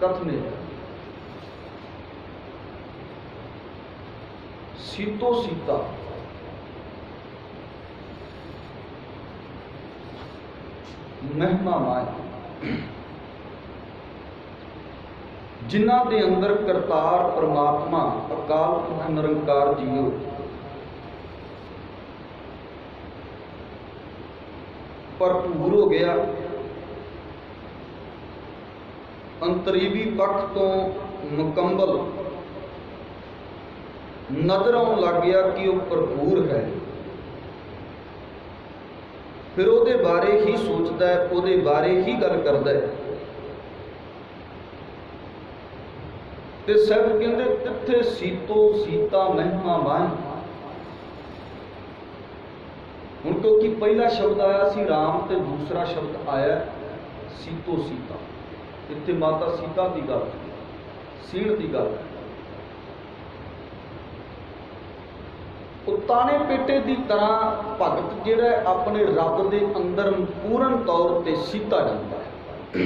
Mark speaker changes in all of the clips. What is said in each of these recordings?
Speaker 1: कथने सीतो सीता महिमा माया जिन्हां दे अंदर करतार परमात्मा अकाल पुरख निरंकार जीओ भरपूर हो गया। अंतरीवी पक्ष तो मुकम्मल नजर आउण लग गया कि वह भरपूर है। फिर ਉਹਦੇ बारे ही सोचता है, ਉਹਦੇ बारे ही गल करता है। ते सब कहते तिथे सीतो सीता महिमा माए। हुण क्योंकि पहला शब्द आया सी राम ते दूसरा शब्द आया सीतो सीता, इत्थे माता सीता की गल, सीण की गल। ताने पेटे की तरह भगत जिहड़ा अपने रब के अंदर पूर्ण तौर पर सीता जाता है,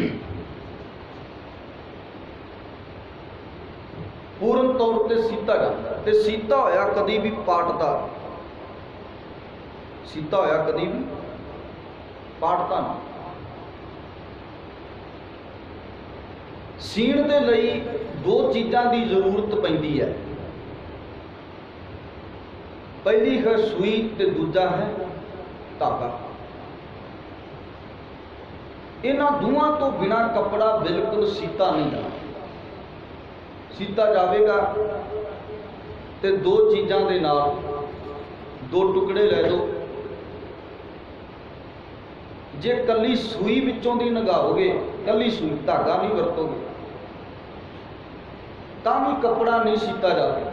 Speaker 1: पूर्ण तौर पर सीता जाता है। सीता होया कदी भी पाटदा, सीता होया कदी भी पाटदा नहीं। सीण दे लई दो चीज़ों की जरूरत पैंदी है, पहली है सूई ते दूजा है धागा। इन्हां दोवां तो बिना कपड़ा बिल्कुल सीता नहीं जाता। सीता जाएगा ते दो चीज़ों के नाल दो टुकड़े लै दो। जे कली सूई विचों दी नगाओगे, कली सूई धागा नहीं वरतोगे तां भी कपड़ा नहीं सीता जाएगा।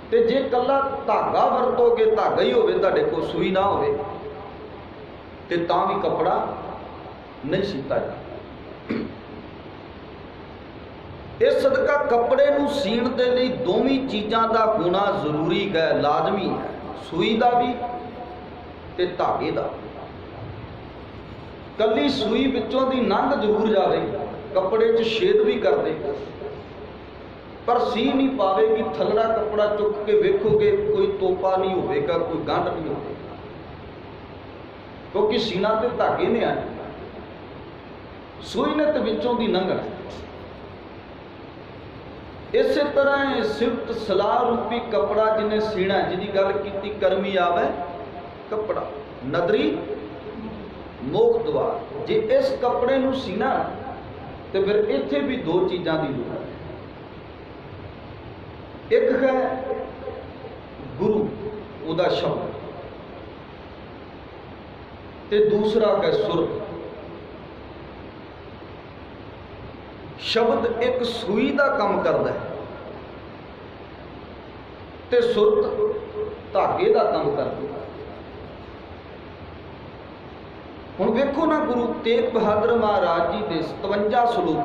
Speaker 1: ते जे कला धागा वरतोगे, धागा ही होवे तुहाडे कोल, सूई ना होवे ते तां भी कपड़ा नहीं सीता जाता। इस सदका कपड़े नूं सीण दे लई दोवीं चीज़ां दा होना जरूरी है, लाजमी है, सूई दा भी ते धागे दा। कली सूई विचों दी लंघ जरूर जावे, कपड़े च छेद भी कर दे, पर सी नहीं पावेगी। थलड़ा कपड़ा चुक के वेखोगे कोई तोपा नहीं होगा, कोई गंढ नहीं होगी, क्योंकि सीना ते धागे ने आए, सूई ने तो विचों दी लंघना। इस तरह सिफत सलाह रूपी कपड़ा जिन्हें सीना, जिहदी गल कीती करमी आवे कपड़ा नदरी मोख द्वार। जे इस कपड़े नूं सीना तो फिर इत्थे भी दो चीज़ों की जरूरत है। एक है गुरु उदा शब्द ते दूसरा है सुर। शब्द एक सूई का काम करता है ते सुरत धागे का काम करती है। हुण वेखो ना, गुरु तेग बहादुर महाराज जी के 57 श्लोक,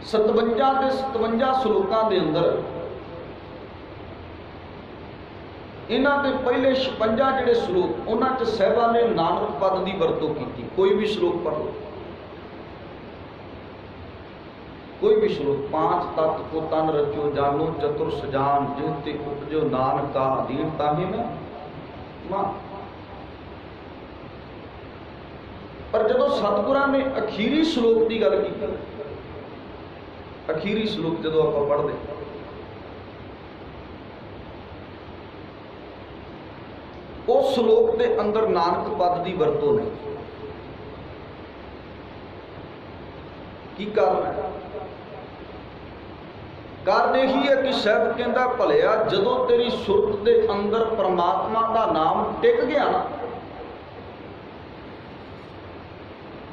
Speaker 1: 57 के 57 श्लोकों के अंदर इन्हां दे पहले 56 जिहड़े श्लोक, उन्हां च साहिबां ने नानक पद की वरतों की। कोई भी श्लोक पढ़ लो, कोई भी श्लोक। 5 तत्त को तन रचो जानो चतुर सजान, जिह ते उपजो नानक का दीन ताहि में मां। पर जदों सतगुरां ने अखीरी श्लोक की गल की, अखीरी श्लोक जदों आपां पढ़दे, उस श्लोक के अंदर नानक पद की वरतों नहीं। की कारण है? कारण यही है कि साहब कहता भलिया जदों तेरी सुरत के अंदर परमात्मा का नाम टिक गया ना,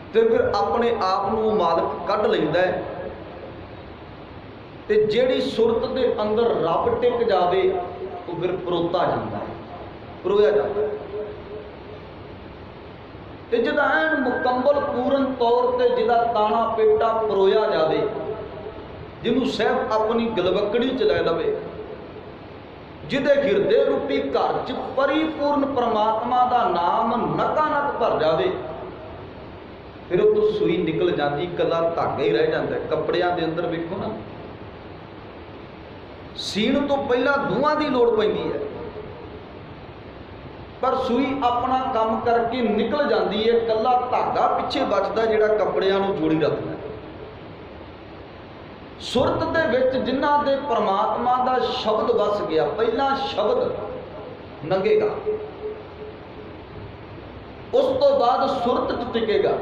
Speaker 1: तो फिर अपने आप को मालक कढ़ लैंदा है। ते जिहड़ी सुरत के अंदर रब टिक जाए तो फिर परोता जाता है, परोया जाता है। ते जिहदा ऐन मुकम्मल पूर्ण तौर पर जिहदा ताना पेटा परोया जाए, जिन्होंने साहब अपनी गलवकड़ी च लै लवे, जिहदे हिरदे रूपी घर च परिपूर्ण परमात्मा का नाम नका नक भर जाए फिर वो तो सूई निकल जाती, कला धागा ही रह जाता है। कपड़ियां दे अंदर वेखो ना, सीण तो पहला दूहां की लोड़ पैंदी है, पर सूई अपना काम करके निकल जाती है, कला धागा पिछे बचता जिहड़ा कपड़ियां नूं जोड़ी रखता है। सुरत दे विच जिन्हां दे परमात्मा दा शब्द वस गया, पहला शब्द लंघेगा, उस तो बाद सुरत च टिकेगा।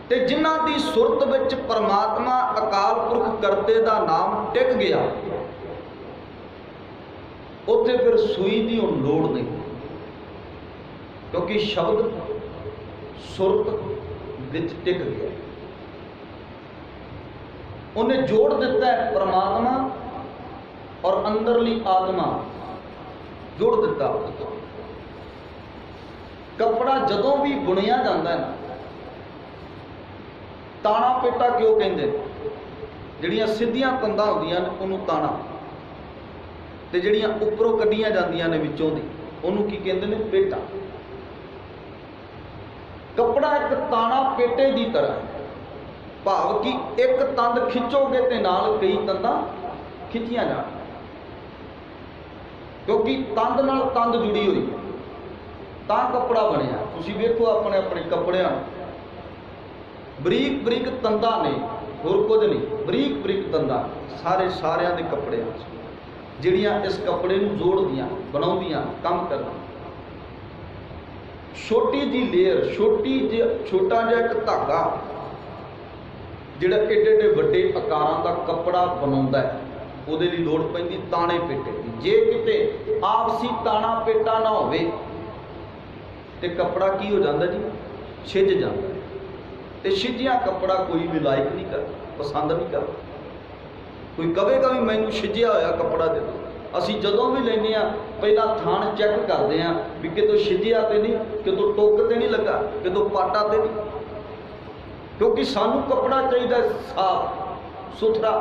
Speaker 1: ते जिन्हां दी सुरत विच परमात्मा अकाल पुरख करते दा नाम टिक गया, उत्थे फिर सूई की हुण लोड़ नहीं, क्योंकि शब्द सुरत विच टिक गया। उन्हें जोड़ दिता है परमात्मा और अंदरली आत्मा जोड़ दिता। कपड़ा जदों भी बुनिया जाता है ना, ताना पेटा क्यों कहते, जिहड़ियां सीधियां तंदां होंदियां ने उहनूं ताना, ते जिहड़ियां उपरों कड्डियां जांदियां ने विचों दी उहनूं की कहते ने पेटा। कपड़ा एक ताना पेटे की तरह है, भाव कि एक तंद खिंचोगे तो नाल कई तंदां खिंचियां जाण, क्योंकि तंद नाल तंद जुड़ी हुई है, तां कपड़ा बनिया। तुसीं वेखो अपने अपने कपड़ियां, बरीक बरीक तंदां ने, होर कुछ नहीं, बरीक बरीक तंदां सारिਆਂ दे कपड़ियां जिहड़ियां इस कपड़े नूं जोड़दियां, बनाउंदियां, काम करदियां। छोटी जी लेयर, छोटा जिहा एक धागा जिहड़ा एडे एडे वड्डे आकारां दा कपड़ा बनाउंदा है, ਉਹਦੇ ਲਈ ਲੋੜ ਪੈਂਦੀ ਤਾਣੇ ਪੇਟੇ ਦੀ। जे किते आपसी ताना पेटा ना होवे ते कपड़ा की हो जाता जी, छिज जाता है। ते छिजिया कपड़ा कोई भी लाइक नहीं करता, पसंद नहीं करता। कोई कहेगा भी मैनू छिजिया होया कपड़ा दे दो, असी जदों भी लैने आ पहला थान चैक करते हैं भी कितों छिजिया तो नहीं, कितों टुक तो नहीं लगा, कितों पाटा तो नहीं, क्योंकि सानू कपड़ा चाहिए साफ सुथरा,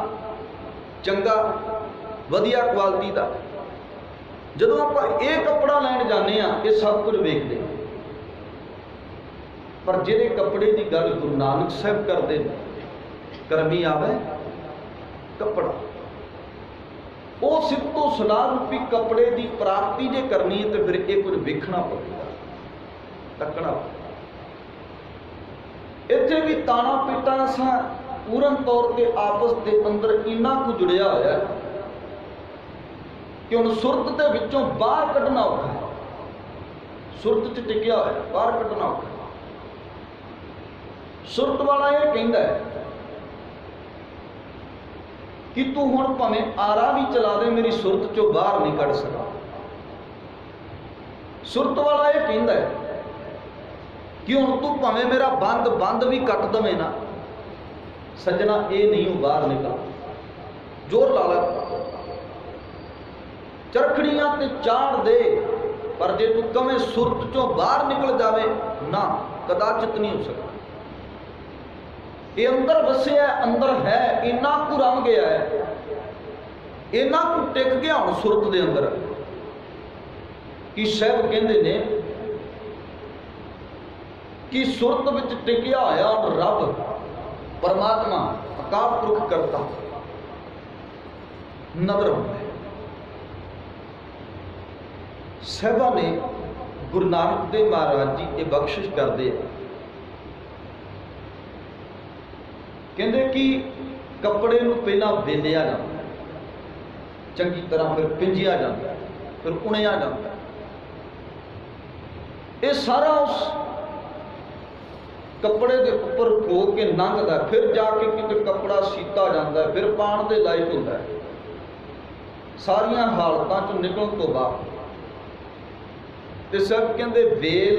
Speaker 1: चंगा, वधिया क्वालिटी का। जदों आप ये कपड़ा लैन जाने ये सब कुछ वेखते हैं, पर जिहड़े कपड़े की गल गुरु नानक साहब करते हैं, करमी आवे कपड़ा, वो सिर तो सदा रूपी कपड़े की प्राप्ति जे करनी है तो फिर ये कुछ वेखना पड़ेगा, तकना पड़ेगा। इत्थे भी ताना पेटा सा पूर्ण तौर पर आपस के अंदर इन्ना कुछ जुड़िया होया कि हुण सुरत दे विचों बाहर कढ़ना औखा है, सुरत च टिकिया होया बाहर कढ़ना औखा है। सुरत वाला ये कहंदा है कि तू हुण भावें आरा भी चला दे, मेरी सुरत चों बाहर नहीं कढ़ सका। सुरत वाला ये कहंदा है कि हुण तू भावें मेरा बंद भी कट दवे ना, सजना ये नहीं हूँ बाहर निकल, जोर ला ला, चरखड़ियां ते चाड़ दे, पर जे तू कवें सुरत चों बाहर निकल जावे ना, कदाचित नहीं हो सकता। ये अंदर वसिया अंदर है, इन्ना कु रम गया है, इन्ना कु टिक गया हुण सुरत दे अंदर कि साहब कहंदे ने कि सुरत विच टिकिया होया रब परमात्मा अकाल पुरख करता नजर आउंदा है। साहिबा ने गुरु नानक देव महाराज जी ये बख्शिश करते हैं, कहते कि कपड़े नूं पहला वेलिया जाता, चंगी तरह फिर पिंजिया जाता, फिर उणिया जाता, ये सारा उस कपड़े के उपर खो के लंघदा, फिर जाके किते कपड़ा सीता जाता है, फिर पाण दे लायक होता है। सारियां हालतां चों निकलण तो बाद ते सब कहंदे वेल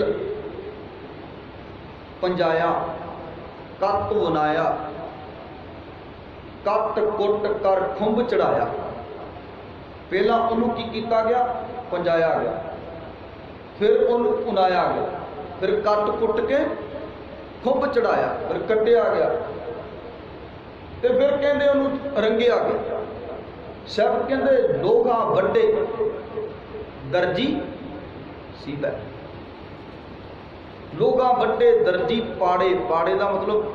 Speaker 1: पंजाया, कत बनाया, कट कुट कर खुंब चढ़ाया। पहला उन्होंने की किया गया, पंजाया गया, फिर उन्होंने उनाया गया, फिर कट कुट के खुंब चढ़ाया, फिर कटिया गया, तो फिर कहते उन्होंने रंगिया गया। सब कहते लोगा वड्डे दर्जी सीता, ਲੋਗਾ ਵੱਡੇ ਦਰਜੀ ਪਾੜੇ, ਪਾੜੇ ਦਾ मतलब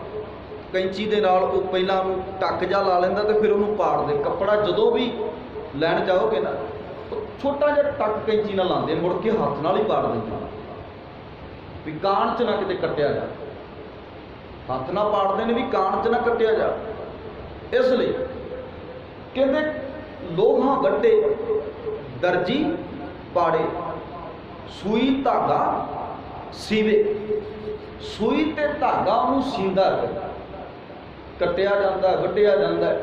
Speaker 1: कैंची ਦੇ ਨਾਲ ਉਹ ਪਹਿਲਾਂ ਉਹਨੂੰ ਟੱਕ ਜਾ ਲਾ ਲੈਂਦਾ ਤੇ ਫਿਰ ਉਹਨੂੰ ਪਾੜਦੇ। ਕੱਪੜਾ ਜਦੋਂ ਵੀ ਲੈਣ ਜਾਓਗੇ ਨਾ ਛੋਟਾ ਜਿਹਾ ਟੱਕ ਕੈਂਚੀ ਨਾਲ ਲਾਉਂਦੇ, ਮੁੜ ਕੇ ਹੱਥ ਨਾਲ ਹੀ ਪਾੜ ਦਿੰਦੇ ਵੀ ਕਾਣ 'ਚ ਨਾ ਕਿਤੇ ਕੱਟਿਆ ਜਾ। ਹੱਥ ਨਾਲ ਪਾੜਦੇ ਨੇ ਵੀ ਕਾਣ 'ਚ ਨਾ ਕੱਟਿਆ ਜਾ। ਇਸ ਲਈ ਕਹਿੰਦੇ ਲੋਹਾ ਵੱਡੇ ਦਰਜੀ ਪਾੜੇ, ਸੂਈ ਧਾਗਾ ਸੀਵੇ। ਸੂਈ ਤੇ ਧਾਗਾ ਉਹਨੂੰ ਸੀਂਦਾ ਹੈ, ਕੱਟਿਆ ਜਾਂਦਾ, ਵੱਢਿਆ ਜਾਂਦਾ।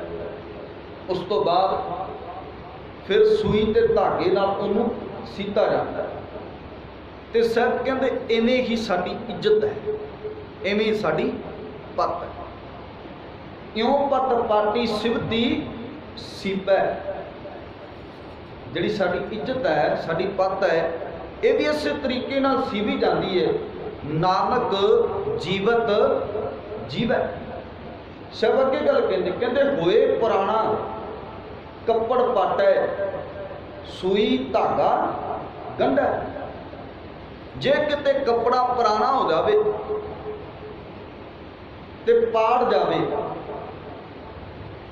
Speaker 1: ਉਸ ਤੋਂ ਬਾਅਦ ਫਿਰ ਸੂਈ ਤੇ ਧਾਗੇ ਨਾਲ ਉਹਨੂੰ ਸੀਤਾ ਜਾਂਦਾ। ਤੇ ਸਾਹਿਬ ਕਹਿੰਦੇ ਇਵੇਂ ਹੀ ਸਾਡੀ ਇੱਜ਼ਤ ਹੈ, ਇਵੇਂ ਹੀ ਸਾਡੀ ਪੱਤ ਹੈ। ਇਉਂ ਪੱਤ ਪਾਟੀ ਸਿਵਤੀ ਸੀਪੈ। ਜਿਹੜੀ ਸਾਡੀ ਇੱਜ਼ਤ ਹੈ, ਸਾਡੀ ਪੱਤ ਹੈ, ਇਹ ਵੀ ਇਸੇ ਤਰੀਕੇ ਨਾਲ ਸੀਵੀ ਜਾਂਦੀ ਹੈ। ਨਾਨਕ ਜੀਵਤ ਜੀਵੈ। ਸ਼ਬਦ ਅੱਗੇ ਗੱਲ ਕਹਿੰਦੇ ਹੋਏ ਪੁਰਾਣਾ ਕੱਪੜ ਪਾਟੈ, ਸੂਈ ਧਾਗਾ ਗੰਢੈ। ਜੇ ਕਿਤੇ ਕੱਪੜਾ ਪੁਰਾਣਾ ਹੋ ਜਾਵੇ ਤੇ ਪਾੜ ਜਾਵੇ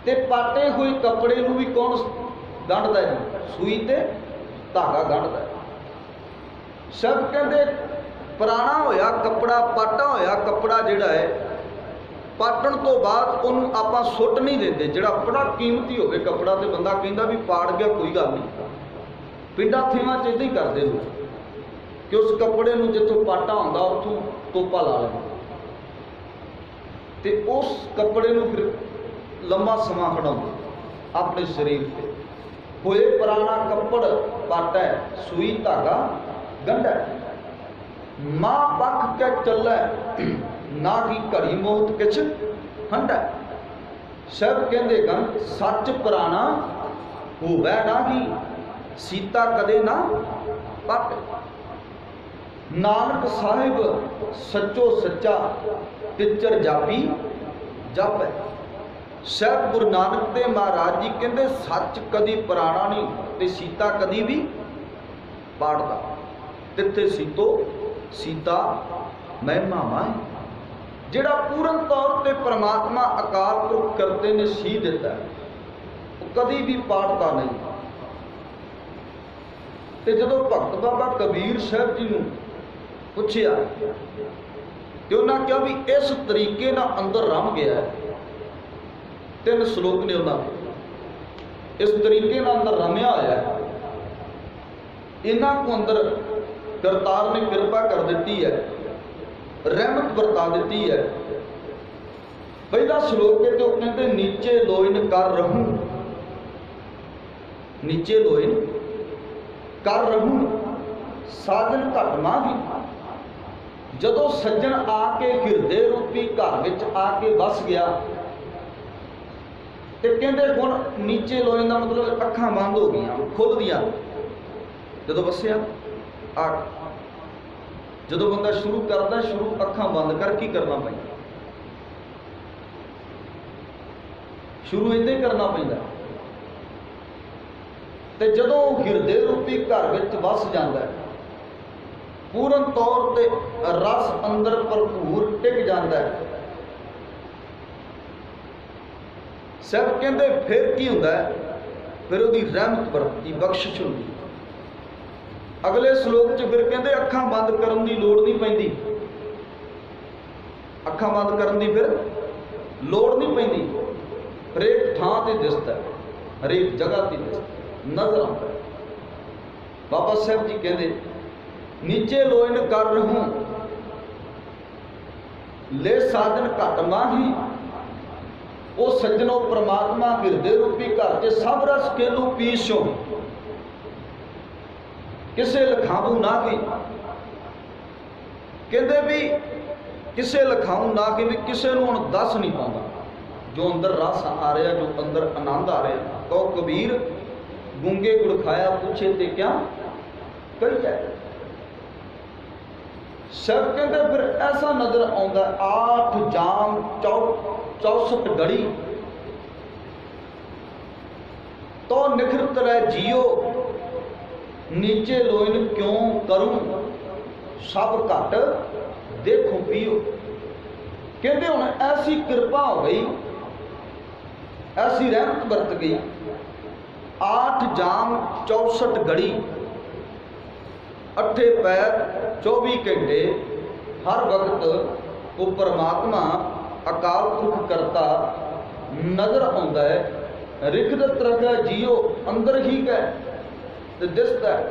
Speaker 1: ਤੇ ਪਾਟੇ ਹੋਏ ਕੱਪੜੇ ਨੂੰ ਵੀ ਕੌਣ ਗੰਢਦਾ ਜੀ? ਸੂਈ ਤੇ ਧਾਗਾ ਗੰਢਦਾ। ਸਭ ਕਹਿੰਦੇ ਪੁਰਾਣਾ ਹੋਇਆ ਕੱਪੜਾ, ਪਾਟਾ ਹੋਇਆ ਕੱਪੜਾ ਜਿਹੜਾ ਹੈ, ਪਾਟਣ ਤੋਂ ਬਾਅਦ ਉਹਨੂੰ ਆਪਾਂ ਸੁੱਟ ਨਹੀਂ ਦਿੰਦੇ। ਜਿਹੜਾ ਬੜਾ ਕੀਮਤੀ ਹੋਵੇ ਕੱਪੜਾ ਤੇ ਬੰਦਾ ਕਹਿੰਦਾ ਵੀ ਪਾੜ ਗਿਆ ਕੋਈ ਗੱਲ ਨਹੀਂ। ਪਿੰਡਾਂ ਥੀਵਾਂ 'ਚ ਇੱਦਾਂ ਹੀ ਕਰਦੇ ਲੋਕ ਕਿ ਉਸ ਕੱਪੜੇ ਨੂੰ ਜਿੱਥੋਂ ਪਾਟਾ ਹੁੰਦਾ ਉੱਥੋਂ ਤੋਪਾ ਲਾ ਲੈਂਦੇ ਤੇ ਉਸ ਕੱਪੜੇ ਨੂੰ ਫਿਰ ਲੰਮਾ ਸਮਾਂ ਖੜਾਉਂਦੇ ਆਪਣੇ ਸਰੀਰ ਤੇ। ਹੋਏ ਪੁਰਾਣਾ ਕੱਪੜ ਪਾਟਾ, ਸੂਈ ਧਾਗਾ ਗੰਢੈ। ਮਾਂ ਪੱਖ ਕੇ ਚੱਲੈ, ਨਾ ਕੀ ਘੜੀ ਮੌਤ ਕਿਛ ਹੰਢੈ। ਸਭ ਕਹਿੰਦੇ ਗਨ ਸੱਚ ਪੁਰਾਣਾ ਹੋਵੇ ਨਾ ਕੀ, ਸੀਤਾ ਕਦੇ ਨਾ ਪੱਟ। ਨਾਨਕ ਸਾਹਿਬ ਸੱਚੋ ਸੱਚਾ, ਟਿਚਰ ਜਾਪੀ ਜਾਪੈ। ਸਾਹਿਬ ਗੁਰੂ ਨਾਨਕ ਤੇ ਮਹਾਰਾਜ ਜੀ ਕਹਿੰਦੇ ਸੱਚ ਕਦੀ ਪੁਰਾਣਾ ਨਹੀਂ ਤੇ ਸੀਤਾ ਕਦੀ ਵੀ ਪਾੜਦਾ। ਤਿੱਥੇ ਸੀਤੋ ਸੀਤਾ ਮਹਿਮਾ ਮਾਏ। ਜਿਹੜਾ ਪੂਰਨ ਤੌਰ ਤੇ ਪਰਮਾਤਮਾ ਅਕਾਲ ਪੁਰਖ ਕਰਤੇ ਨੇ ਸੀ ਦਿੱਤਾ, ਉਹ ਕਦੀ ਵੀ ਪਾੜਦਾ ਨਹੀਂ। ਤੇ ਜਦੋਂ ਭਗਤ ਬਾਬਾ ਕਬੀਰ ਸਾਹਿਬ ਜੀ ਨੂੰ ਪੁੱਛਿਆ ਤੇ ਉਹਨਾਂ ਕਿਹਾ ਵੀ ਇਸ ਤਰੀਕੇ ਨਾਲ ਅੰਦਰ ਰਮ ਗਿਆ। 3 ਸ਼ਲੋਕ ਨੇ ਉਹਨਾਂ ਦੇ, ਇਸ ਤਰੀਕੇ ਨਾਲ ਅੰਦਰ ਰਮਿਆ ਹੋਇਆ। ਇਹਨਾਂ ਕੋ ਅੰਦਰ ਕਰਤਾਰ ਨੇ ਕਿਰਪਾ ਕਰ ਦਿੱਤੀ ਹੈ, ਰਹਿਮਤ ਵਰਤਾ ਦਿੱਤੀ ਹੈ। ਪਹਿਲਾ ਸ਼ਲੋਕ ਤੇ ਉਹ ਕਹਿੰਦੇ ਨੀਚੇ ਲੋਇਨ ਕਰ ਰਹੂੰ, ਨੀਚੇ ਲੋਇਨ ਕਰ ਰਹੂੰ ਸਾਜਨ ਘਟ ਮਾਹੀ। ਜਦੋਂ ਸੱਜਣ ਆ ਕੇ ਹਿਰਦੇ ਰੂਪੀ ਘਰ ਵਿੱਚ ਆ ਕੇ ਵਸ ਗਿਆ ਤੇ ਕਹਿੰਦੇ ਹੁਣ ਨੀਚੇ ਲੋਇਨ ਦਾ ਮਤਲਬ ਅੱਖਾਂ ਬੰਦ ਹੋ ਗਈਆਂ, ਖੁੱਲਦੀਆਂ। ਜਦੋਂ ਵਸਿਆ ਆ, ਜਦੋਂ ਬੰਦਾ ਸ਼ੁਰੂ ਕਰਦਾ, ਸ਼ੁਰੂ ਅੱਖਾਂ ਬੰਦ ਕਰ ਕੀ ਕਰਨਾ ਪੈਂਦਾ? ਸ਼ੁਰੂ ਇੱਦਾਂ ਹੀ ਕਰਨਾ ਪੈਂਦਾ। ਤੇ ਜਦੋਂ ਹਿਰਦੇ ਰੂਪੀ ਘਰ ਵਿੱਚ ਵਸ ਜਾਂਦਾ ਹੈ, ਪੂਰਨ ਤੌਰ ਤੇ ਰਸ ਅੰਦਰ ਭਰਪੂਰ ਟਿਕ ਜਾਂਦਾ ਹੈ, ਸਭ ਕਹਿੰਦੇ ਫਿਰ ਕੀ ਹੁੰਦਾ ਹੈ? ਫਿਰ ਉਹਦੀ ਰਹਿਮਤ ਵਰਤੀ, ਬਖਸ਼ਿਸ਼ ਹੁੰਦੀ। ਅਗਲੇ ਸ਼ਲੋਕ 'ਚ ਫਿਰ ਕਹਿੰਦੇ ਅੱਖਾਂ ਬੰਦ ਕਰਨ ਦੀ ਲੋੜ ਨਹੀਂ ਪੈਂਦੀ। ਅੱਖਾਂ ਬੰਦ ਕਰਨ ਦੀ ਫਿਰ ਲੋੜ ਨਹੀਂ ਪੈਂਦੀ। ਹਰੇਕ ਥਾਂ ਤੇ ਦਿਸਦਾ, ਹਰੇਕ ਜਗ੍ਹਾ ਤੇ ਦਿਸਦਾ, ਨਜ਼ਰ ਆਉਂਦਾ। ਬਾਬਾ ਸਾਹਿਬ ਜੀ ਕਹਿੰਦੇ ਨੀਚੇ ਲੋਇਨ ਕਰ ਰਹੂੰ ਲੈ ਸਾਜਨ ਘਟ ਮਾਹੀ। ਉਹ ਸੱਜਣੋ ਪ੍ਰਮਾਤਮਾ ਹਿਰਦੇ ਰੂਪੀ ਘਰ 'ਚ ਸਭ ਰਸ ਕੇਲੂ ਪੀਸੋ, ਕਿਸੇ ਲਖਾਊ ਨਾ ਕੀ। ਕਹਿੰਦੇ ਵੀ ਕਿਸੇ ਲਖਾਊ ਨਾ ਕਿ ਵੀ ਕਿਸੇ ਨੂੰ ਹੁਣ ਦੱਸ ਨਹੀਂ ਪਾਉਂਦਾ ਜੋ ਅੰਦਰ ਰਸ ਆ ਰਿਹਾ, ਜੋ ਅੰਦਰ ਆਨੰਦ ਆ ਰਿਹਾ। ਕਹੋ ਕਬੀਰ ਗੂੰਗੇ ਗੁੜ ਖਾਇਆ ਪੁੱਛੇ ਤੇ ਕਿਆ ਕਰੀ ਜਾਏ। ਸਭ ਕਹਿੰਦੇ ਫਿਰ ਐਸਾ ਨਜ਼ਰ ਆਉਂਦਾ 8 ਜਾਮ 64 ਗੜੀ ਤੋ ਨਿਖਰਤ ਰਹਿ ਜੀਓ ਨੀਚੇ ਲੋਇਨ ਕਿਉਂ ਕਰੂੰ। सब घट देखो पियो। कहते हुण ऐसी कृपा हो गई, ऐसी रहमत बरत गई, 8 जाम 64 घड़ी, 8 पैर 24 घंटे, हर वक्त वो परमात्मा अकाल पुरख करता नजर आउंदा है। रिखदत रखा जियो अंदर ही गए तो दिसदा है।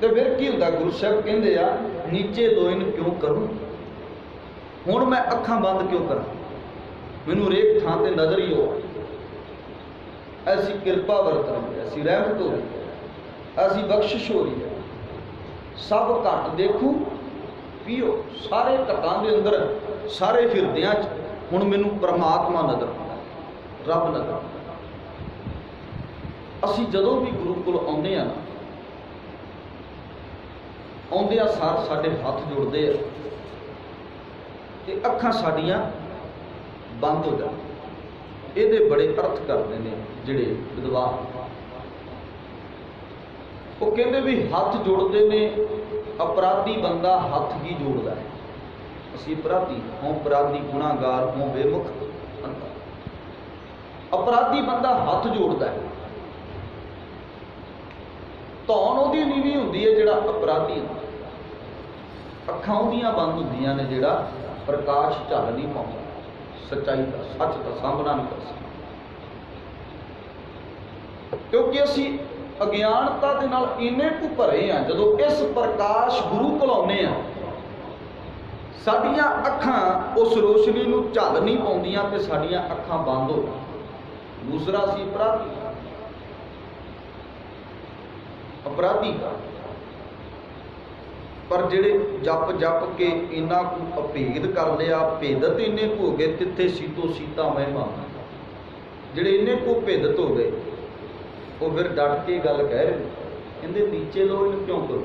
Speaker 1: तो फिर की हुंदा? गुरु साहब कहंदे आ नीचे लोइन क्यों करूं, हुण मैं अखां बंद क्यों करा, मैनू रेक थां ते नजर ही हो। ऐसी कृपा बरत रही है, ऐसी रहमत हो रही है, ऐसी बख्शिश हो रही है। सब घट देखूं पियो, सारे घटां दे अंदर, सारे हिरदियां च हुण मैनू परमात्मा नजर आउंदा, रब नजर आउंदा। असीं जदों भी गुरु कोल आउंदे आ ना, आउंदिਆਂ सार साडे हथ जुड़दे आ ते अखां साडियां बंद हो जाए। ये बड़े अर्थ करते हैं जिहड़े विद्वान। वो कहते भी हथ जोड़ते ने, अपराधी बंदा हथ ही जोड़ता है। असी अपराधी हों, अपराधी गुनाहगार हों, बेमुख अपराधी बंदा हथ जोड़ता है। धौन उहदी नीवी हुंदी है जिहड़ा अपराधी हुंदा। अखां उहदियां बंद हुंदियां ने जिहड़ा प्रकाश झल नहीं पाउंदा, सच्चाई का सच का सामना नहीं कर सकता। क्योंकि असी अज्ञानता दे नाल इन्ने कुछ भरे हैं। जदों इस प्रकाश गुरु कोल आउंदे आ, साडियां अखां उस रोशनी नूं झल नहीं पाउंदियां ते साडियां अखां बंद हो जांदियां। दूसरा सी अपराधी का पर जिहड़े जप जप के इन्ना को अभेद कर लिया, भेदत इन्ने को हो गए, तिथे सीतो सीता महिमा। जिहड़े इन्ने को भेदत हो गए वो फिर डट के गल कह रहे, कहते नीचे लो इन्हें क्यों करो।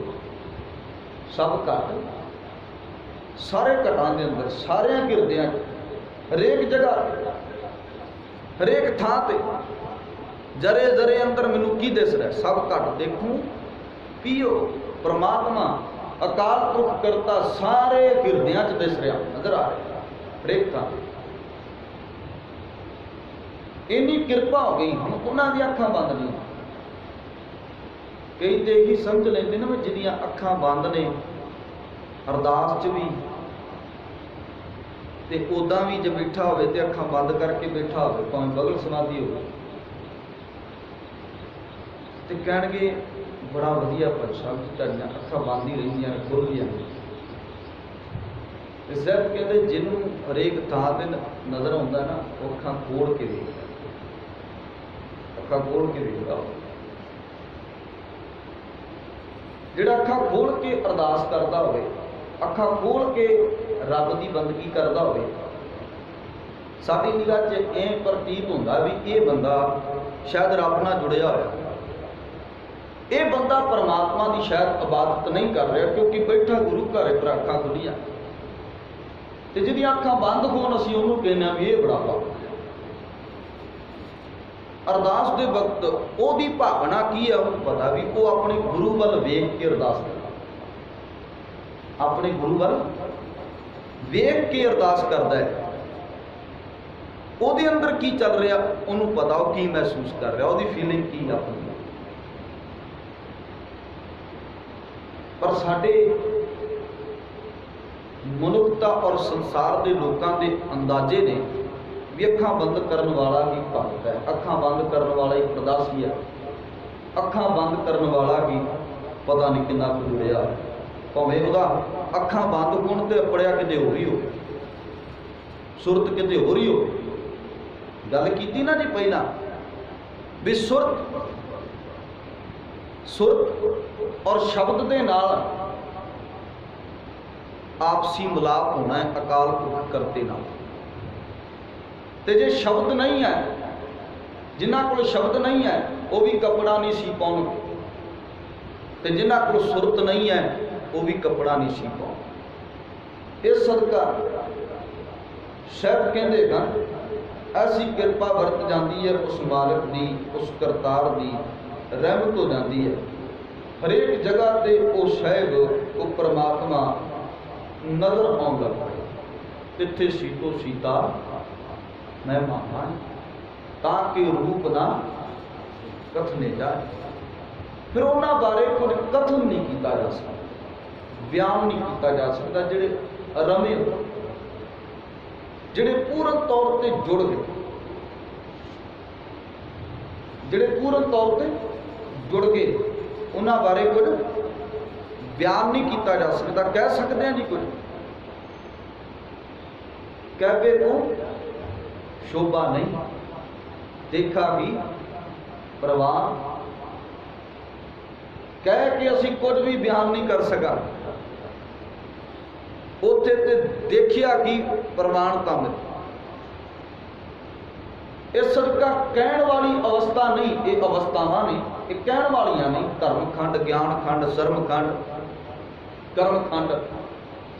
Speaker 1: सब घट, सारे घटां दे अंदर, सारे गिरदियां, हरेक जगह, हरेक थां ते, जरे जरे अंदर मैनू की दिस रहा? सब घट देखूं पियो। परमात्मा अकाल पुरख करता सारे गिरदियां च दिस रहा, नजर आ रहा हरेक थां। इन्नी कृपा हो गई, हम उन्हां दी अखां बंद नहीं। कई तो यही समझ लेंदे ना जिहदियां अखां बंद ने, अरदास च भी ते उदां भी जे बैठा होवे ते अखां बंद करके बैठा होवे, भावें बगल समाधि हो, ते कहणगे बड़ा वधिया भाई साहब जी, तुहाडीआं अखां बंद ही रहिंदियां ने, खुल गईआं। सिर्फ कहते जिन्हों हरेक थां ते नजर आउंदा ना, वो अखां खोल के देखदा, अखां खोल के देखदा। जिहड़ा अखां खोल के अरदास करदा होवे, अखां खोल के रब की बंदगी करदा होवे, साडी निगाह च इह प्रतीत हुंदा भी ये बंदा शायद रब नाल जुड़िया होया, ये बंदा परमात्मा की शायद इबादत नहीं कर रहा, क्योंकि बैठा गुरु घर पर अखां खुलियां। तो जिहदी अखां बंद होण असीं उहनूं कहने भी ये बड़ा पाप। अरदास के वक्त ओहदी भावना की है, उन्हें पता भी वो अपने गुरु वल वेख के अरदास करदा, अपने गुरु वल वेख के अरदास करदा है। ਉਹਦੇ अंदर की चल रहा उन्होंने पता, वो की महसूस कर रहा, ਉਹਦੀ फीलिंग की अपनी। पर साडे मनुखता और संसार के लोगों के अंदाजे ने भी अखां बंद करने वाला ही भगत है, अखां बंद करने वाला ही प्रदासी है, अखां बंद करने वाला भी पता नहीं कितना कुछ जुड़िया, भावें वह अखां बंद होण ते अपड़िया किते हो रही हो, सुरत किते हो रही हो। गल कीती ना जी पहला भी सुरत और शब्द के नाल आपसी मिलाप होना है अकाल पुरख करते नाल। ते जे शब्द नहीं है, जिन्हां कोल शब्द नहीं है वो भी कपड़ा नहीं सी पाउणगे, ते जिन्हां कोल सुरत नहीं है वो भी कपड़ा नहीं सी पाउणगे। इस सदका शायद कहते हैं ऐसी कृपा वरत जाती है उस मालिक की, उस करतार की रहमत हो जाती है हरेक जगह ते वो साहिब वो परमात्मा नजर आउण लग पए। तिथे सीतो सीता महिमा माए, ताकि रूप ना कथने जाए। फिर उन्होंने बारे कुछ कथन नहीं किया जा सकता, बयान नहीं किया जा सकता। जिहड़े रमे जिहड़े पूर्ण तौर पर जुड़ गए, जिहड़े पूर्ण तौर पर जुड़ गए, उन्होंने बारे कुछ बयान नहीं किया जा सकता। कह सकते हैं जी कुछ कहवे को शोभा नहीं, देखा भी प्रवान, कह के असी कुछ भी बयान नहीं कर सका। उत्थे ते देखिया कि प्रमाणता मिली। इस सदका कहण वाली अवस्था नहीं, ये अवस्थावां नहीं, ये कहण वालियां नहीं। धर्म खंड, ज्ञान खंड, शर्म खंड, कर्म खंड,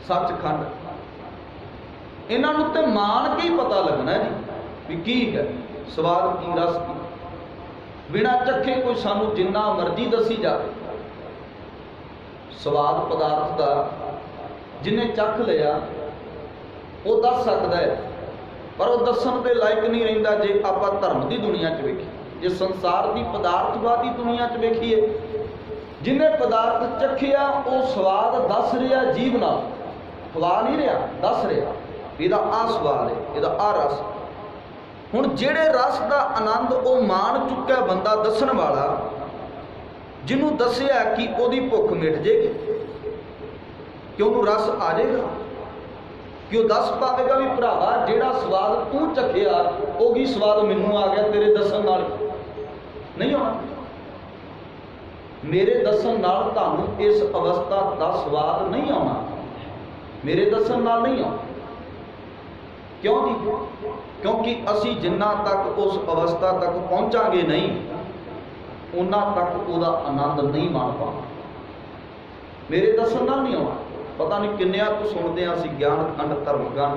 Speaker 1: सच खंड, इन्हां नूं ते मान के ही पता लगना जी भी की है स्वाद की रस की। बिना चखे कोई सानू जिन्ना मर्जी दसी जाए स्वाद पदार्थ का, जिन्हें चख लिया वो दस सकता है, पर वो दसन के लायक नहीं रहिंदा जे आपां धर्म की दुनिया च वेखीए, जे संसार की पदार्थवादी दुनिया च वेखीए। जिन्हें पदार्थ चखिया वो स्वाद दस रहा जीव नाल, खवा नहीं रहा, दस रहा इहदा आ स्वाद है, इहदा आ रस। हुण जिहड़े रस का आनंद वो मान चुका बंदा दसन वाला, जिन्हों दसिया कि ओदी भुख मिट जाएगी, कि उन्होंने रस आ जाएगा, कि वह दस पावेगा भी भरावा जिहड़ा स्वाद तू चखिया ओही स्वाद मैनू आ गया तेरे दसन नाल नहीं होना। मेरे दसन नाल तुहानू इस अवस्था का स्वाद नहीं आना, मेरे दसन नाल नहीं आना। क्यों जी? क्योंकि असी जिन्ना तक उस अवस्था तक पहुँचांगे नहीं, उन्ना तक उसका आनंद नहीं मान पाना। मेरे दसन नाल नहीं आना। पता नहीं किन्निया तो सुनते हैं असी ज्ञान खंड, धर्म खंड,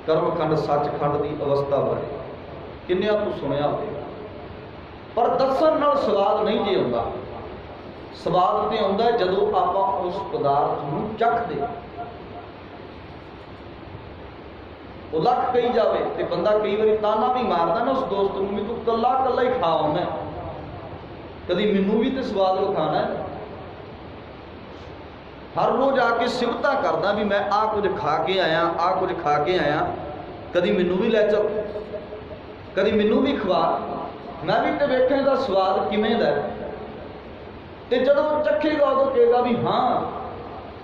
Speaker 1: कर्म खंड, सच खंड की अवस्था बारे किन्निया तो सुनिया होगा, पर दसन नाल स्वाद नहीं जे आउंदा। स्वाद तो आउंदा जदों आपां उस पदार्थ नूं चखदे। वो लख कही जाए तो बंदा कई बार ताना भी मारदा ना उस दोस्त नूं भी तू कला कला ही खा आउंदा, कभी मैनू भी तो स्वाद विखाना है। हर रोज आके सिफता करदा भी मैं आ कुछ खा के आया, आ कुछ खा के आया, कभी मैनू भी लै चल, कभी मैनू भी खवा, मैं भी तो वेखां दा स्वाद किवें दा। ते जदों चखेगा उदों कहेगा भी हाँ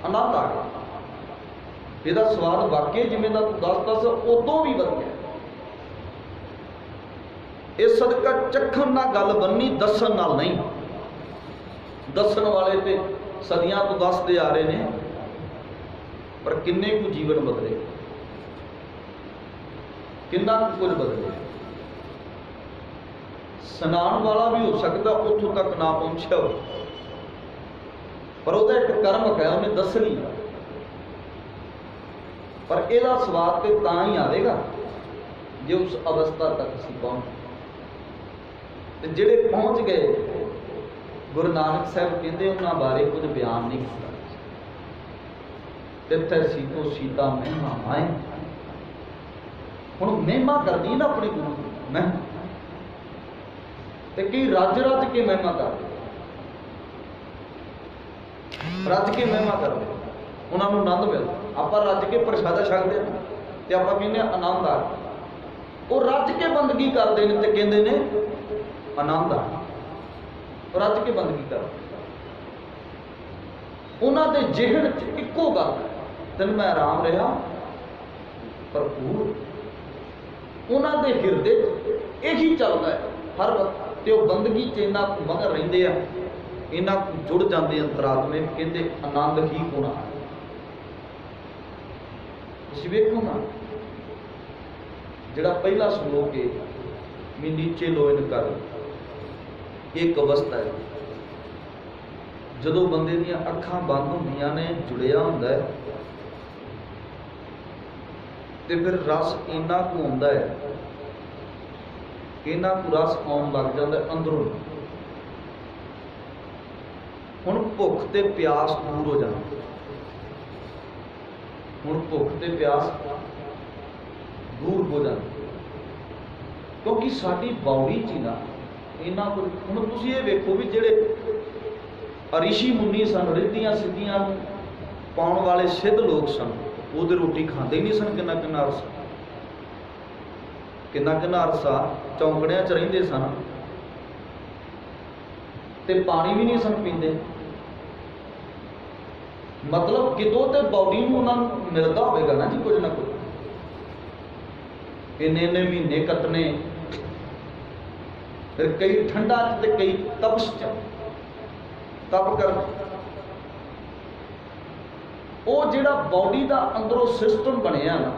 Speaker 1: आनंद आ गया, ਇਹਦਾ स्वाद वाकई जिमें ਦਾ दस उदों भी वधिया। इस सदका चखण नाल गल बननी, दसन नाल नहीं। दसन वाले ते सदियां तो दसते आ रहे हैं, पर किन्ने कु जीवन बदले, किन्ना कुछ बदले। स्नान वाला भी हो सकता उतों तक ना पहुंचा हो, पर वह एक कर्म है, उन्हें दसनी। पर यदा स्वाद तो तां ही आएगा जो उस अवस्था तक असीं पहुंच। जिहड़े पहुंच गए, गुरु नानक साहब कहते उन्होंने बारे कुछ बयान नहीं किया। तिथे सीतो सीता महिमा माए। हुण महिमा करनी ना अपने गुरु की महिमा, कई रज रज के महिमा करते, रज के महिमा करते, उन्होंने आनंद मिलता। आप रज के प्रसादा छकते हैं तो आप कहते आनंद आ, वो रज के बंदगी करते हैं तो कहते हैं आनंद आ। रज के बंदगी करते उन्होंने जिहन च इक्को गल, दिन मैं आराम रहा भरपूर, उन्होंने हिरदे यही चलता है हर वक्त। तो बंदगी च इन्ना मगन रहिंदे आ, इन्ना जुड़ जाते अंतरात्मे, कहते आनंद ही होना। तुसीं वेखो ना जिहड़ा पहला श्लोक है भी नीचे लोयन कर, एक अवस्था है जदों बंदे दीयां अखां बंद होंदियां ने, जुड़िया हुंदा है, ते फिर रस इन्ना कु आउंदा है, इन्ना कु रस आउण लग जांदा अंदरों। हुण भुख ते प्यास दूर हो जाना। हुण भुख ते प्यास दूर हो जाना, क्योंकि साडी बॉडी च ना इन्ना कुछ। हुण तुसीं ये वेखो भी जिहड़े ऋषि मुनि सन, रिद्धियां सिद्धियां पाउण वाले सिद्ध लोग सन, वो तो रोटी खांदे ही नहीं सन। किन्ना किन्ना अरसा, किन्ना किन्ना अरसा चौंकड़ियां च रहिंदे सन ते पानी भी नहीं सन पींदे। मतलब कितों तो बॉडी में उन्होंने मिलता होगा ना जी कुछ ना कुछ। इन्ने इन्ने महीने कटने, फिर कई ठंडा च कई तपश च तप कर। वो जिहड़ा बॉडी का अंदरों सिस्टम बनया ना,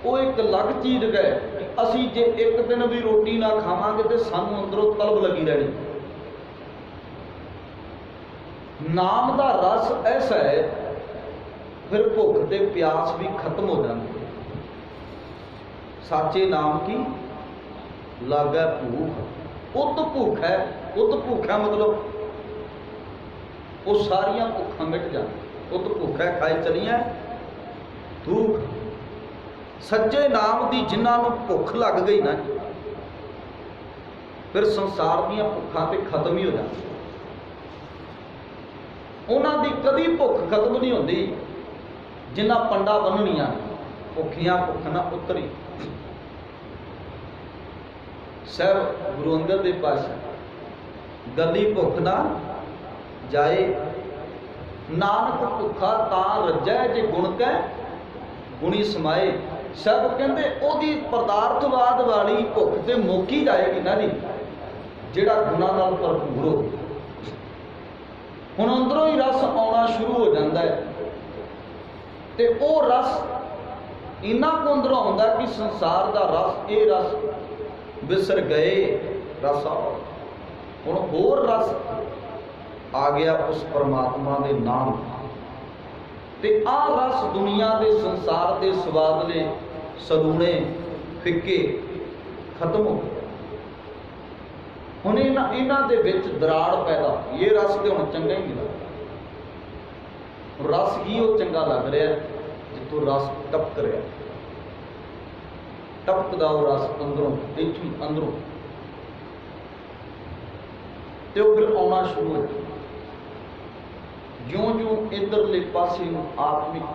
Speaker 1: वो एक अलग चीज है कि असी जे एक दिन भी रोटी ना खावांगे तो सानू अंदरों तलब लगी रहनी। नाम का रस ऐसा है, फिर भुख ते प्यास भी खत्म हो जाती है। साचे नाम की लागे भूख, उत भूख है। उत भूख है मतलब वो सारिया भुखा मिट जाती। उत भूख है खाए चलिया भूख। सच्चे नाम की जिन्होंने भुख लग गई ना, फिर संसार दियां भुखा तो खत्म ही हो जाती। उन्हों की कभी भुख खत्म नहीं होती जिन्ना पंडा बन्हनिया भुखियां भुख ना उतरी। साहब गुरु अंगद देव पातशाह, गली भुख ना जाए, नानक भुखा तां रजै जे गुण कै गुणी समाए। सब कहते ओदी पदार्थवाद वाली भुख तो मुक्की जाएगी ना जी, जिहड़ा गुणां नाल भरपूर हो। हुण अंदरों ही रस आना शुरू हो जाता है, तो वो रस इन्ना को अंदरों आता कि संसार का रस, ये रस विसर गए रस आओ। हुण होर रस आ गया उस परमात्मा के नाम, ते आ रस दुनिया के संसार के स्वादले सलूने फिक्के खत्म हो गए। हुण इन्हां दे विच दराड़ पैदा, ये रस तो हुण चंगा ही नहीं लगता। रस ही वो चंगा लग रहा है जितों रस टपक रहा, टपकदा वो रस अंदरों, इथों अंदरों, तो फिर आना शुरू हो जाए। ज्यों ज्यों इधरले पासे आत्मिक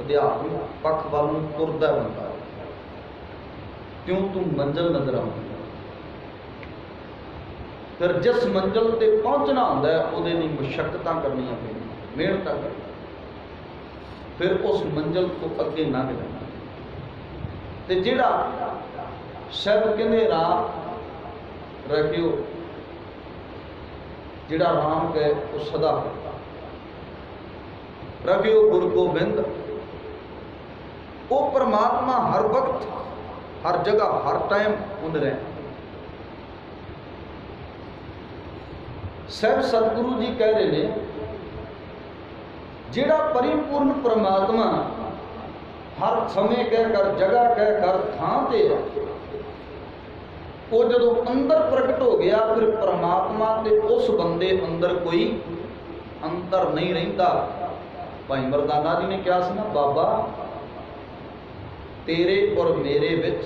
Speaker 1: अध्यात्मिक पक्ष वाल तुरदा बंदा, त्यों तू मंजिल नजर आती। फिर जिस मंजिल ते पहुंचना होंदा है उहदे लई मुशक्कतां करनियां पैंदियां, मेहनत करनी, फिर उस मंजिल तो अगे लंघ जाना। ते जिहड़ा शब्द कहंदे राम रखियो, जिहड़ा राम कहे वो सदा रखियो गुरु गोबिंद, वो परमात्मा हर वक्त हर जगह हर टाइम उन रहे। साहब सतगुरु जी कह रहे हैं, जिहड़ा परिपूर्ण परमात्मा हर समय कह कर, जगह कह कर, थां ते वो जदों अंदर प्रगट हो गया, फिर परमात्मा ते उस बंदे अंदर कोई अंतर नहीं रहिंदा। भाई मरदाना जी ने कहा ना, बाबा तेरे और मेरे विच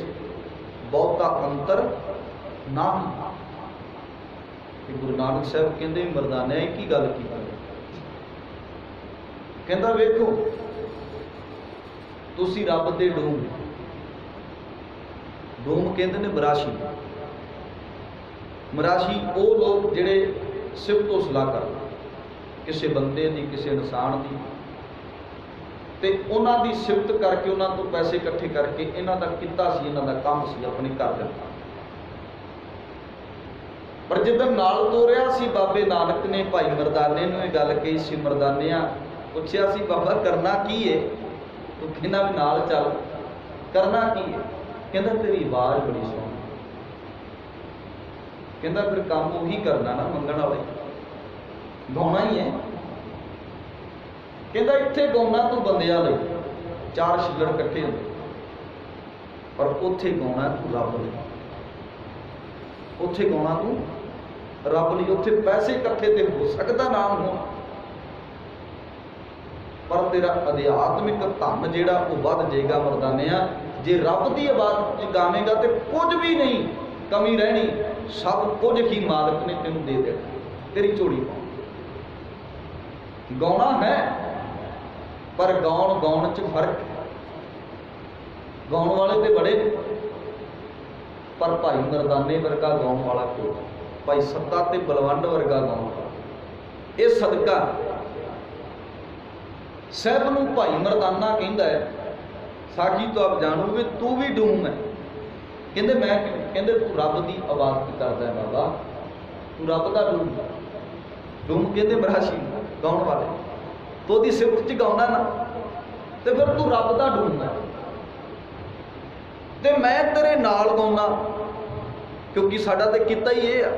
Speaker 1: बहुता अंतर ना। गुरु नानक साहब कहते मरदाने एक ही गल की, कहता वेखो तुसी रब दे डूम, डूम कहते ने मराशी। मराशी वो लोग जिहड़े सिफत तो सलाह कर किसी बंदे की, किसी इंसान की, ते उन्हां दी सिफत करके उन्हां तो पैसे इकट्ठे करके इन्हां दा किता सी, इन्हां दा काम सी अपने घर देना। पर जिदन नाल तोरिया सी बाबे नानक ने भाई मरदाने नूं ये गल कही सी, मरदानिया पुछया सी बाबा करना की है, तो कहना भी नाल चल, करना की है? कहता तेरी आवाज़ बड़ी सोहनी। कहता फिर काम उही करना ना मंगण वाले, गाउणा ही है। कहता इत्थे गाउणा तू बंदियां लई, चार छिल्लड़ इकट्ठे होंदे, पर उत्थे गाउणा तू रब लई, उत्थे गाउणा तू रब ਲਈ ਉੱਥੇ पैसे इकट्ठे ਤੇ हो सकता नाम हो, पर तेरा अध्यात्मिक धन ਜਿਹੜਾ ਉਹ ਵੱਧ ਜਾਏਗਾ ਮਰਦਾਨਿਆ। जे रब की इबादत गावेगा तो कुछ भी नहीं कमी रहनी, सब कुछ ही मालिक ने तेन दे देना, तेरी झोली पाओ। गाउना है पर गाउन गाउन च फर्क है। गाउन वाले तो बड़े पर भाई मरदाने वर्गा गाउन वाला कोई, भाई सत्ता ते बलवंड वर्गा गाउन वाला। ये सदका साहब नूं भाई मरदाना कहंदा है, साखी तो आप जानोगे तू भी डूम है। कहते मैं कहते तू रब की इबादत करदा है बाबा, तू रब का डूम। डूम कहते मराशी गाउन वाले, तो ओदी सिफत च गाउना ना, तो फिर तू रब का डूम है। तो मैं तेरे नाल गाउना, क्योंकि साडा तो किता ही ये आ,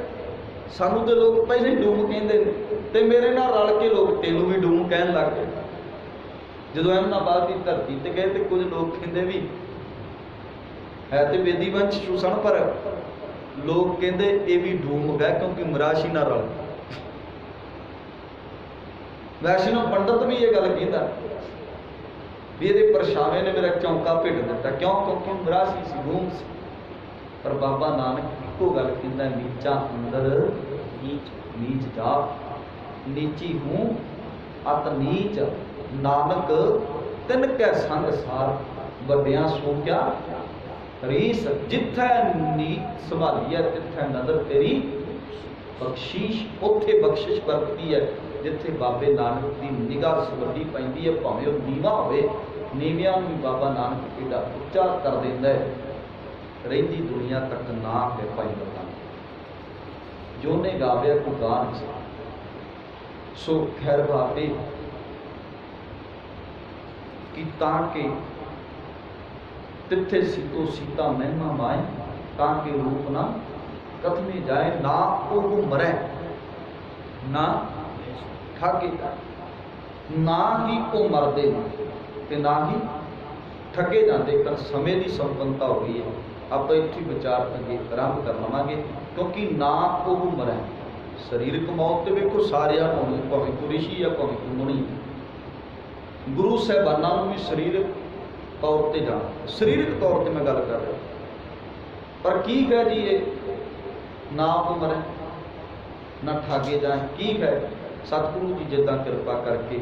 Speaker 1: सानू तो लोग पहले डूम कहते हैं, तो मेरे नाल रल के लोग तेनू भी डूम कहन लग गए। जो अहमदाबाद की धरती ते गए तो कुछ लोग कहते भी है तो बेदी वंश चूसन, पर लोग कहते ये भी डूम गए क्योंकि मराशी ना रल। वैष्णव पंडित भी ये गल कहता भी ये परछावे ने मेरा चौंका भिट दिता, क्यों? क्योंकि मराशी सी, डूम सी। पर बाबा नानक एको गल कहता, नीचा अंदर नीच नीच जा, नीची हूँ अत नीच नानक तिन कै संग सार, वड्डियां सो क्या रीस। जिथे नीत संभाली है तिथे नजर तेरी बख्शीश, उत्थे बख्शिश वरतदी है जिथे बाबे नानक की निगाह सवड्डी पैंदी है। भावें वह नीवा होवे, नीवियां भी बाबा नानक एडा उच्चा कर देंदा है। रहिंदी दुनिया तक ना है भाई बता जो ने गाविया को गान सो खैर बाबे कि ताके तिथे सीतो सीता महिमा माए, ताके रूप ना कथने जाए, ना वो मरे ना ठगे जाए, ना ही वो मरदे ते ना ही ठगे जाते। पर समय की संपन्नता हो गई है, आप इत्थे विचार अगे आरंभ कर लवांगे, क्योंकि ना वो मरे। शरीरक मौत तो वेखो सारिया होनी, भावें कोई ऋषि या भावें कोई मुनि। गुरु साहबाना भी शरीरक तौर पर जाना, शरीरक तौर पर मैं गल कर रहा, पर की है जी ये ना उम्र ना ठागे जाए, की है सतगुरु जी जिदा कृपा करके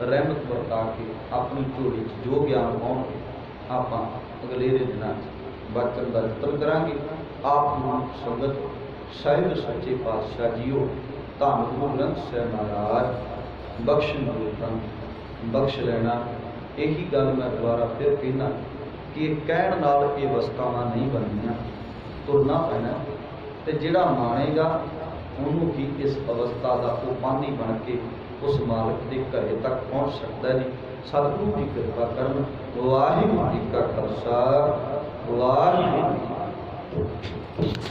Speaker 1: रहमत वरता के अपनी झोली जो ज्ञान पाउणगे आप अगलेरे दिनों बचन का यतन करांगे। आप संगत साहिब सच्चे पातशाह जीओ धन गुरु ग्रंथ साहिब महाराज बख्श नूरतन बख्श लेना। यही गल मैं दोबारा फिर कहना कि कहण नाल ये अवस्थावां नहीं बननियां, तुरना पैना। तो जिहड़ा माणेगा उन्होंने ही इस अवस्था का उपानी बन के उस मालिक के घरे तक पहुँच सकता है। सतगुरु की कृपा करन। वाहिगुरू जी का खालसा वाहिगुरू जी।